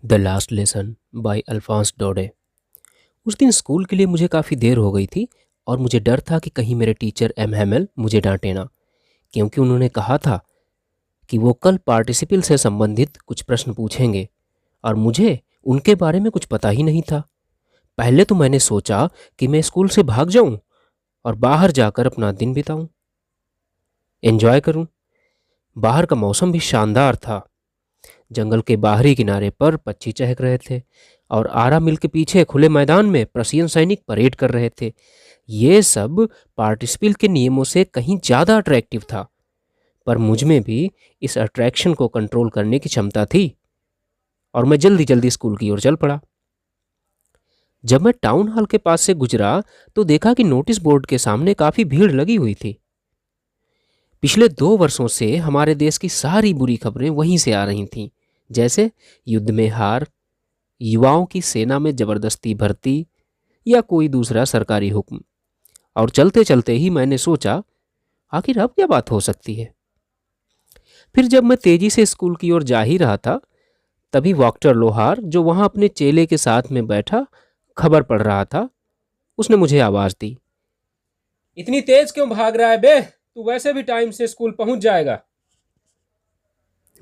The last lesson by Alphonse Daudet. उस दिन school के लिए मुझे काफ़ी देर हो गई थी और मुझे डर था कि कहीं मेरे टीचर एम हैमेल मुझे डांटे ना, क्योंकि उन्होंने कहा था कि वो कल पार्टिसिपल से संबंधित कुछ प्रश्न पूछेंगे और मुझे उनके बारे में कुछ पता ही नहीं था। पहले तो मैंने सोचा कि मैं स्कूल से भाग जाऊं और बाहर जाकर अपना दिन बिताऊं, एंजॉय करूं। बाहर का मौसम भी शानदार था। जंगल के बाहरी किनारे पर पक्षी चहक रहे थे और आरा मिल के पीछे खुले मैदान में प्रशियन सैनिक परेड कर रहे थे। ये सब पार्टिसिपल के नियमों से कहीं ज़्यादा अट्रैक्टिव था, पर मुझ में भी इस अट्रैक्शन को कंट्रोल करने की क्षमता थी और मैं जल्दी जल्दी स्कूल की ओर चल पड़ा। जब मैं टाउन हॉल के पास से गुजरा तो देखा कि नोटिस बोर्ड के सामने काफ़ी भीड़ लगी हुई थी। पिछले 2 वर्षों से हमारे देश की सारी बुरी खबरें वहीं से आ रही थीं, जैसे युद्ध में हार, युवाओं की सेना में जबरदस्ती भर्ती या कोई दूसरा सरकारी हुक्म। और चलते चलते ही मैंने सोचा, आखिर अब क्या बात हो सकती है। फिर जब मैं तेजी से स्कूल की ओर जा ही रहा था, तभी वॉक्टर लोहार, जो वहां अपने चेले के साथ में बैठा खबर पढ़ रहा था, उसने मुझे आवाज दी। इतनी तेज क्यों भाग रहा है बे? तू वैसे भी टाइम से स्कूल पहुंच जाएगा।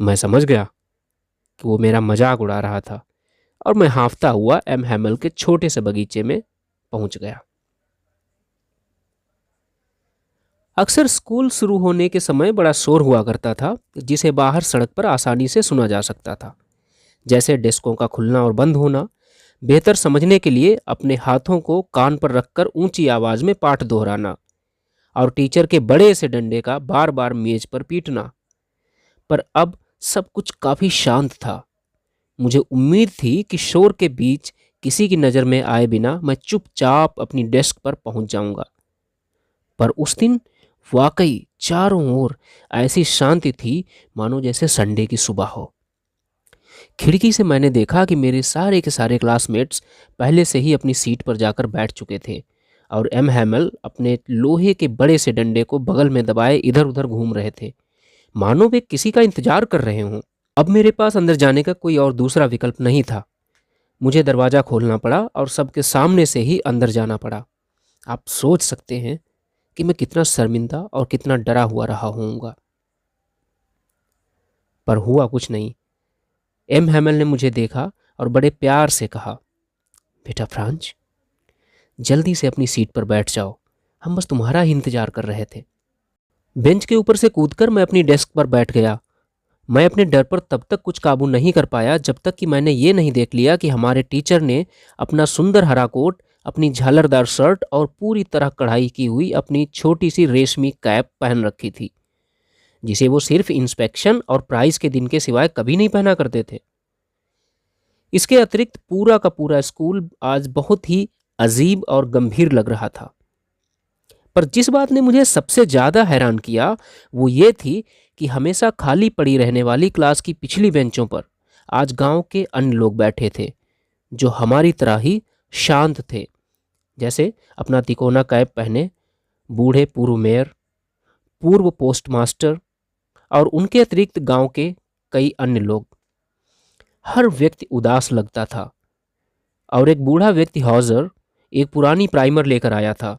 मैं समझ गया कि वो मेरा मजाक उड़ा रहा था और मैं हांफता हुआ एम हैमल के छोटे से बगीचे में पहुंच गया। अक्सर स्कूल शुरू होने के समय बड़ा शोर हुआ करता था, जिसे बाहर सड़क पर आसानी से सुना जा सकता था, जैसे डेस्कों का खुलना और बंद होना। बेहतर समझने के लिए अपने हाथों को कान पर रखकर ऊंची आवाज में पाठ दोहराना और टीचर के बड़े से डंडे का बार बार मेज पर पीटना। पर अब सब कुछ काफी शांत था। मुझे उम्मीद थी कि शोर के बीच किसी की नज़र में आए बिना मैं चुपचाप अपनी डेस्क पर पहुंच जाऊंगा। पर उस दिन वाकई चारों ओर ऐसी शांति थी, मानो जैसे संडे की सुबह हो। खिड़की से मैंने देखा कि मेरे सारे के सारे क्लासमेट्स पहले से ही अपनी सीट पर जाकर बैठ चुके थे और एम हैमल अपने लोहे के बड़े से डंडे को बगल में दबाए इधर उधर घूम रहे थे, मानो वे किसी का इंतजार कर रहे हों। अब मेरे पास अंदर जाने का कोई और दूसरा विकल्प नहीं था। मुझे दरवाज़ा खोलना पड़ा और सबके सामने से ही अंदर जाना पड़ा। आप सोच सकते हैं कि मैं कितना शर्मिंदा और कितना डरा हुआ रहा होऊंगा। पर हुआ कुछ नहीं। एम हैमल ने मुझे देखा और बड़े प्यार से कहा, बेटा फ्रांच, जल्दी से अपनी सीट पर बैठ जाओ, हम बस तुम्हारा ही इंतजार कर रहे थे। बेंच के ऊपर से कूदकर मैं अपनी डेस्क पर बैठ गया। मैं अपने डर पर तब तक कुछ काबू नहीं कर पाया जब तक कि मैंने ये नहीं देख लिया कि हमारे टीचर ने अपना सुंदर हरा कोट, अपनी झालरदार शर्ट और पूरी तरह कढ़ाई की हुई अपनी छोटी सी रेशमी कैप पहन रखी थी, जिसे वो सिर्फ इंस्पेक्शन और प्राइज के दिन के सिवाय कभी नहीं पहना करते थे। इसके अतिरिक्त पूरा का पूरा स्कूल आज बहुत ही अजीब और गंभीर लग रहा था। पर जिस बात ने मुझे सबसे ज़्यादा हैरान किया वो ये थी कि हमेशा खाली पड़ी रहने वाली क्लास की पिछली बेंचों पर आज गांव के अन्य लोग बैठे थे, जो हमारी तरह ही शांत थे, जैसे अपना तिकोना कैप पहने बूढ़े पूर्व मेयर, पूर्व पोस्टमास्टर और उनके अतिरिक्त गांव के कई अन्य लोग। हर व्यक्ति उदास लगता था और एक बूढ़ा व्यक्ति हौजर एक पुरानी प्राइमर लेकर आया था।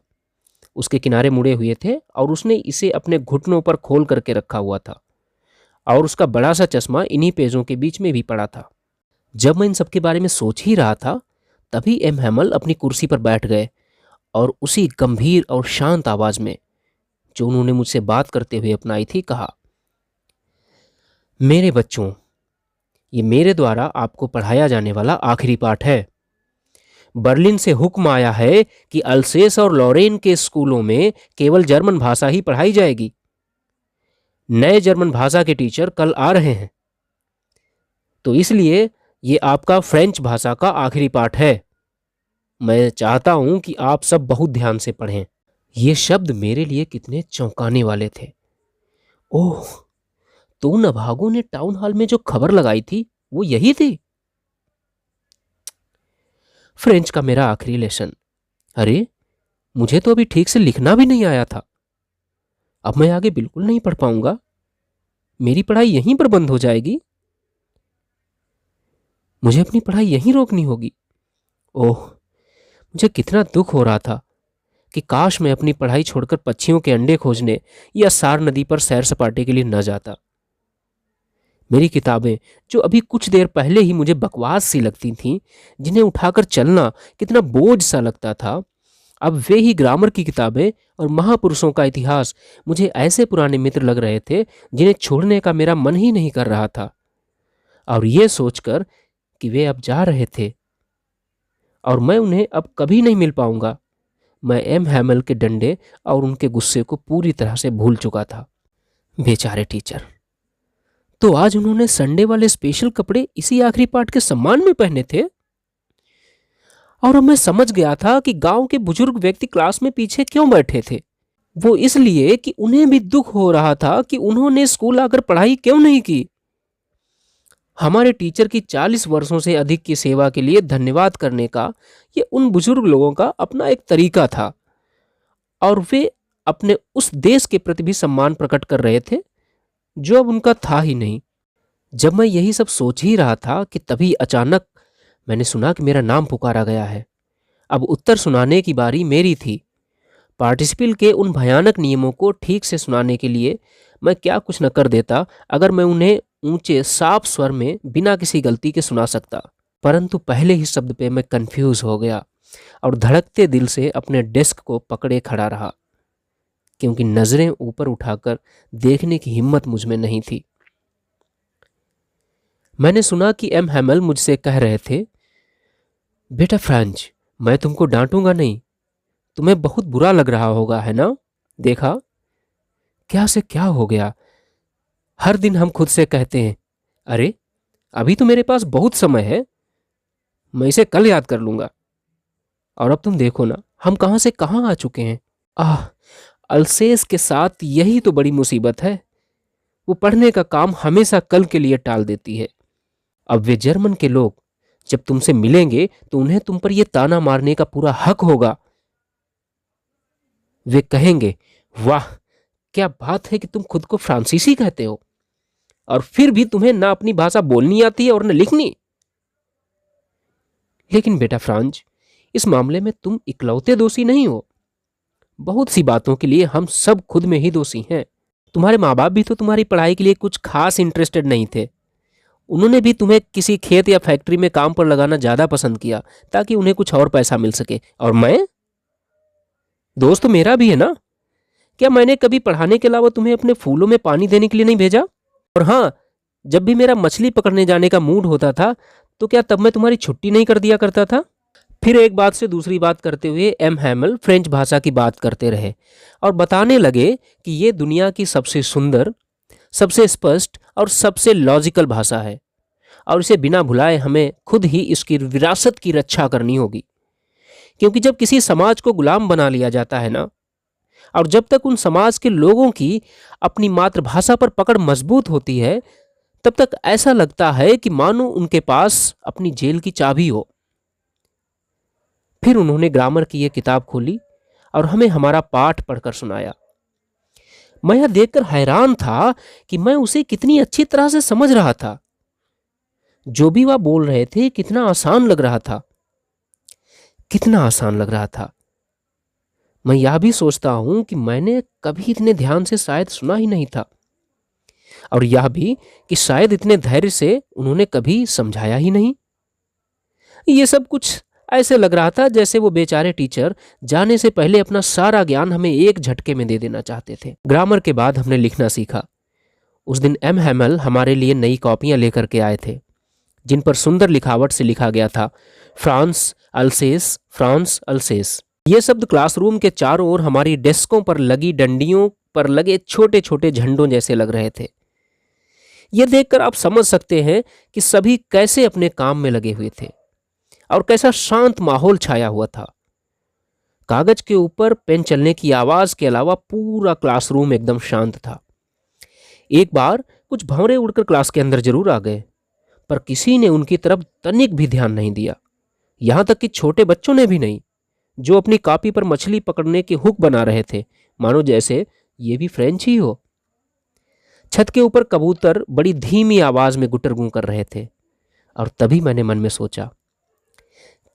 उसके किनारे मुड़े हुए थे और उसने इसे अपने घुटनों पर खोल करके रखा हुआ था और उसका बड़ा सा चश्मा इन्हीं पेजों के बीच में भी पड़ा था। जब मैं इन सब के बारे में सोच ही रहा था, तभी एम हैमल अपनी कुर्सी पर बैठ गए और उसी गंभीर और शांत आवाज में जो उन्होंने मुझसे बात करते हुए अपनाई थी, कहा, मेरे बच्चों, ये मेरे द्वारा आपको पढ़ाया जाने वाला आखिरी पाठ है। बर्लिन से हुक्म आया है कि अल्सेस और लॉरेन के स्कूलों में केवल जर्मन भाषा ही पढ़ाई जाएगी। नए जर्मन भाषा के टीचर कल आ रहे हैं, तो इसलिए ये आपका फ्रेंच भाषा का आखिरी पाठ है। मैं चाहता हूं कि आप सब बहुत ध्यान से पढ़ें। ये शब्द मेरे लिए कितने चौंकाने वाले थे। ओह, तो उन अभागों ने टाउन हॉल में जो खबर लगाई थी वो यही थी। फ्रेंच का मेरा आखिरी लेसन। अरे, मुझे तो अभी ठीक से लिखना भी नहीं आया था। अब मैं आगे बिल्कुल नहीं पढ़ पाऊंगा। मेरी पढ़ाई यहीं पर बंद हो जाएगी। मुझे अपनी पढ़ाई यहीं रोकनी होगी। ओह, मुझे कितना दुख हो रहा था कि काश मैं अपनी पढ़ाई छोड़कर पक्षियों के अंडे खोजने या सार नदी पर सैर सपाटे के लिए न जाता। मेरी किताबें, जो अभी कुछ देर पहले ही मुझे बकवास सी लगती थीं, जिन्हें उठाकर चलना कितना बोझ सा लगता था, अब वे ही ग्रामर की किताबें और महापुरुषों का इतिहास मुझे ऐसे पुराने मित्र लग रहे थे जिन्हें छोड़ने का मेरा मन ही नहीं कर रहा था। और ये सोचकर कि वे अब जा रहे थे और मैं उन्हें अब कभी नहीं मिल पाऊंगा, मैं एम हैमल के डंडे और उनके गुस्से को पूरी तरह से भूल चुका था। बेचारे टीचर, तो आज उन्होंने संडे वाले स्पेशल कपड़े इसी आखिरी पाठ के सम्मान में पहने थे। और अब मैं समझ गया था कि गांव के बुजुर्ग व्यक्ति क्लास में पीछे क्यों बैठे थे। वो इसलिए कि उन्हें भी दुख हो रहा था कि उन्होंने स्कूल आकर पढ़ाई क्यों नहीं की। हमारे टीचर की 40 वर्षों से अधिक की सेवा के लिए धन्यवाद करने का ये उन बुजुर्ग लोगों का अपना एक तरीका था, और वे अपने उस देश के प्रति भी सम्मान प्रकट कर रहे थे जो अब उनका था ही नहीं। जब मैं यही सब सोच ही रहा था कि तभी अचानक मैंने सुना कि मेरा नाम पुकारा गया है। अब उत्तर सुनाने की बारी मेरी थी। पार्टिसिपल के उन भयानक नियमों को ठीक से सुनाने के लिए मैं क्या कुछ न कर देता अगर मैं उन्हें ऊंचे साफ स्वर में बिना किसी गलती के सुना सकता। परंतु पहले ही शब्द पे मैं कंफ्यूज हो गया और धड़कते दिल से अपने डेस्क को पकड़े खड़ा रहा, क्योंकि नजरें ऊपर उठाकर देखने की हिम्मत मुझ में नहीं थी। मैंने सुना कि एम हैमल मुझसे कह रहे थे, बेटा फ्रांच, मैं तुमको डांटूंगा नहीं, तुम्हें बहुत बुरा लग रहा होगा, है ना? देखा क्या से क्या हो गया। हर दिन हम खुद से कहते हैं, अरे अभी तो मेरे पास बहुत समय है, मैं इसे कल याद कर लूंगा। और अब तुम देखो ना, हम कहां से कहां आ चुके हैं। अल्सेस के साथ यही तो बड़ी मुसीबत है, वो पढ़ने का काम हमेशा कल के लिए टाल देती है। अब वे जर्मन के लोग जब तुमसे मिलेंगे तो उन्हें तुम पर यह ताना मारने का पूरा हक होगा। वे कहेंगे, वाह क्या बात है कि तुम खुद को फ्रांसीसी कहते हो और फिर भी तुम्हें ना अपनी भाषा बोलनी आती है और न लिखनी। लेकिन बेटा फ्रांच, इस मामले में तुम इकलौते दोषी नहीं हो। बहुत सी बातों के लिए हम सब खुद में ही दोषी हैं। तुम्हारे माँ बाप भी तो तुम्हारी पढ़ाई के लिए कुछ खास इंटरेस्टेड नहीं थे। उन्होंने भी तुम्हें किसी खेत या फैक्ट्री में काम पर लगाना ज्यादा पसंद किया ताकि उन्हें कुछ और पैसा मिल सके। और मैं, दोस्त तो मेरा भी है ना। क्या मैंने कभी पढ़ाने के अलावा तुम्हें अपने फूलों में पानी देने के लिए नहीं भेजा? और हाँ, जब भी मेरा मछली पकड़ने जाने का मूड होता था तो क्या तब मैं तुम्हारी छुट्टी नहीं कर दिया करता था? फिर एक बात से दूसरी बात करते हुए एम हैमल फ्रेंच भाषा की बात करते रहे और बताने लगे कि ये दुनिया की सबसे सुंदर, सबसे स्पष्ट और सबसे लॉजिकल भाषा है और इसे बिना भुलाए हमें खुद ही इसकी विरासत की रक्षा करनी होगी। क्योंकि जब किसी समाज को गुलाम बना लिया जाता है ना, और जब तक उन समाज के लोगों की अपनी मातृभाषा पर पकड़ मजबूत होती है, तब तक ऐसा लगता है कि मानो उनके पास अपनी जेल की चाबी हो। फिर उन्होंने ग्रामर की यह किताब खोली और हमें हमारा पाठ पढ़कर सुनाया। मैं यह देखकर हैरान था कि मैं उसे कितनी अच्छी तरह से समझ रहा था। जो भी वह बोल रहे थे कितना आसान लग रहा था, कितना आसान लग रहा था। मैं यह भी सोचता हूं कि मैंने कभी इतने ध्यान से शायद सुना ही नहीं था, और यह भी कि शायद इतने धैर्य से उन्होंने कभी समझाया ही नहीं। ये सब कुछ ऐसे लग रहा था जैसे वो बेचारे टीचर जाने से पहले अपना सारा ज्ञान हमें एक झटके में दे देना चाहते थे। ग्रामर के बाद हमने लिखना सीखा। उस दिन एम हैमल हमारे लिए नई कॉपियां लेकर के आए थे जिन पर सुंदर लिखावट से लिखा गया था, फ्रांस अल्सेस, फ्रांस अल्सेस। ये शब्द क्लासरूम के चारों ओर हमारी डेस्कों पर लगी डंडियों पर लगे छोटे छोटे झंडों जैसे लग रहे थे। ये देखकर आप समझ सकते हैं कि सभी कैसे अपने काम में लगे हुए थे और कैसा शांत माहौल छाया हुआ था। कागज के ऊपर पेन चलने की आवाज के अलावा पूरा क्लासरूम एकदम शांत था। एक बार कुछ भंवरे उड़कर क्लास के अंदर जरूर आ गए, पर किसी ने उनकी तरफ तनिक भी ध्यान नहीं दिया, यहां तक कि छोटे बच्चों ने भी नहीं, जो अपनी कॉपी पर मछली पकड़ने के हुक बना रहे थे, मानो जैसे ये भी फ्रेंच ही हो। छत के ऊपर कबूतर बड़ी धीमी आवाज में गुटर गूं कर रहे थे और तभी मैंने मन में सोचा,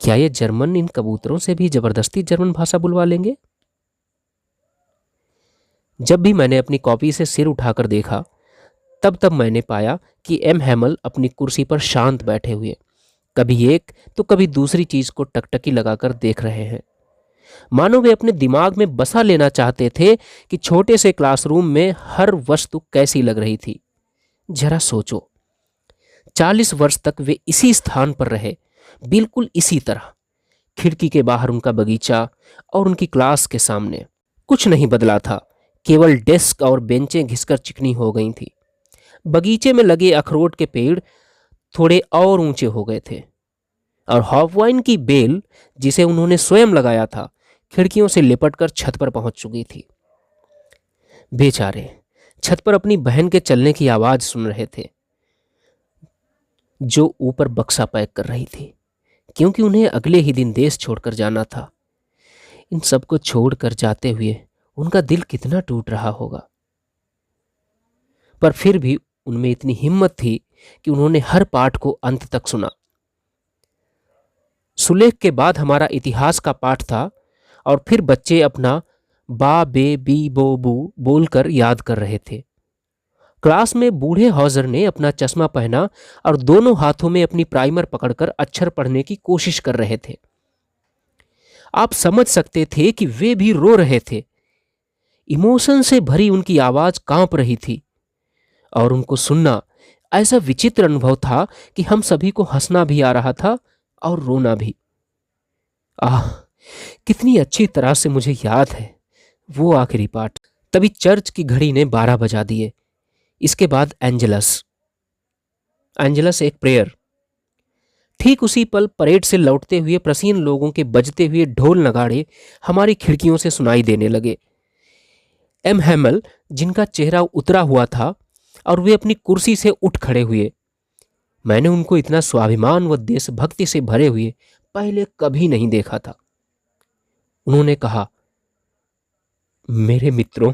क्या ये जर्मन इन कबूतरों से भी जबरदस्ती जर्मन भाषा बुलवा लेंगे? जब भी मैंने अपनी कॉपी से सिर उठाकर देखा, तब तब मैंने पाया कि एम हैमल अपनी कुर्सी पर शांत बैठे हुए कभी एक तो कभी दूसरी चीज को टकटकी लगाकर देख रहे हैं, मानो वे अपने दिमाग में बसा लेना चाहते थे कि छोटे से क्लासरूम में हर वस्तु कैसी लग रही थी। जरा सोचो, 40 वर्ष तक वे इसी स्थान पर रहे, बिल्कुल इसी तरह। खिड़की के बाहर उनका बगीचा और उनकी क्लास के सामने कुछ नहीं बदला था, केवल डेस्क और बेंचें घिसकर चिकनी हो गई थी। बगीचे में लगे अखरोट के पेड़ थोड़े और ऊंचे हो गए थे और हॉपवाइन की बेल, जिसे उन्होंने स्वयं लगाया था, खिड़कियों से लिपटकर छत पर पहुंच चुकी थी। बेचारे छत पर अपनी बहन के चलने की आवाज सुन रहे थे, जो ऊपर बक्सा पैक कर रही थी, क्योंकि उन्हें अगले ही दिन देश छोड़कर जाना था। इन सबको छोड़कर जाते हुए उनका दिल कितना टूट रहा होगा। पर फिर भी उनमें इतनी हिम्मत थी कि उन्होंने हर पाठ को अंत तक सुना। सुलेख के बाद हमारा इतिहास का पाठ था और फिर बच्चे अपना बा बे बी बो बू बोलकर याद कर रहे थे। क्लास में बूढ़े हौजर ने अपना चश्मा पहना और दोनों हाथों में अपनी प्राइमर पकड़कर अक्षर पढ़ने की कोशिश कर रहे थे। आप समझ सकते थे कि वे भी रो रहे थे। इमोशन से भरी उनकी आवाज कांप रही थी और उनको सुनना ऐसा विचित्र अनुभव था कि हम सभी को हंसना भी आ रहा था और रोना भी। आह, कितनी अच्छी तरह से मुझे याद है वो आखिरी पाठ। तभी चर्च की घड़ी ने 12 बजा दिए। इसके बाद एंजेलस एक प्रेयर। ठीक उसी पल परेड से लौटते हुए प्रसीन लोगों के बजते हुए ढोल नगाड़े हमारी खिड़कियों से सुनाई देने लगे। एम हैमल, जिनका चेहरा उतरा हुआ था और वे अपनी कुर्सी से उठ खड़े हुए, मैंने उनको इतना स्वाभिमान व देशभक्ति से भरे हुए पहले कभी नहीं देखा था। उन्होंने कहा, मेरे मित्रों,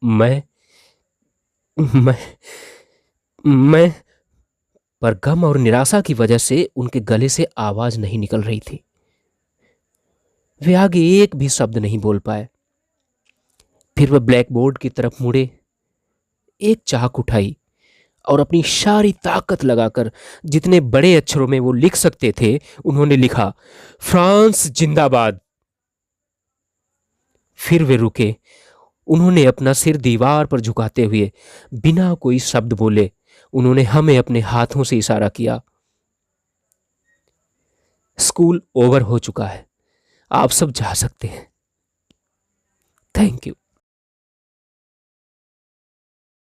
मैं पर गम और निराशा की वजह से उनके गले से आवाज नहीं निकल रही थी। वे आगे एक भी शब्द नहीं बोल पाए। फिर वह ब्लैक बोर्ड की तरफ मुड़े, एक चाक उठाई और अपनी सारी ताकत लगाकर जितने बड़े अक्षरों में वो लिख सकते थे, उन्होंने लिखा, फ्रांस जिंदाबाद। फिर वे रुके। उन्होंने अपना सिर दीवार पर झुकाते हुए बिना कोई शब्द बोले उन्होंने हमें अपने हाथों से इशारा किया। स्कूल ओवर हो चुका है, आप सब जा सकते हैं। Thank you.